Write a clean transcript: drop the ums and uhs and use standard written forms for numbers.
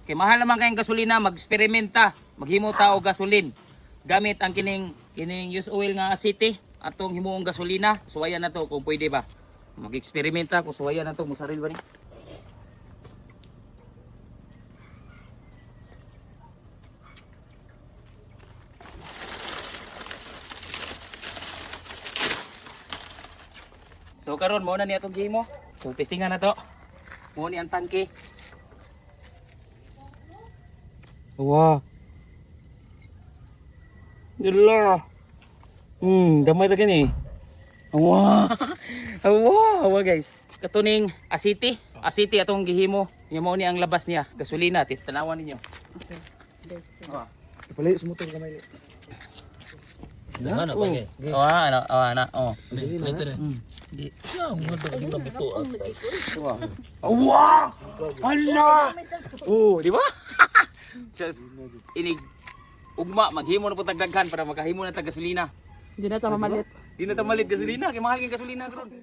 Kay mahal naman kayong gasolina, mag-eksperimenta, maghimo ta og gasolin. Gamit ang kining use oil nga asiti atong himuong gasolina. Suwayan na to kung pwede ba. Mag-eksperimenta kung suwayan na to, musaril ba ni? So karon mo na ni atong gihimo. So testingan na to. Mo ni ang tangke. Wow. Gila. Gamay ta gani. Wow. Wow, guys. Katuning asiti. Asiti atong gihimo. Nya mo ni ang labas niya. Gasolina, tanawan ninyo. Pali sa motor kamay. Ano ba ge? Oh. Di. Siya mo daw mo buto at. Wow! Hala! Oh, di ba? Just inig ugma maghimo na po tagdaghan para makahimo na tag gasolina. Di na ta mamalit. Di na ta malit gasolina kay mahal kay gasolina karon.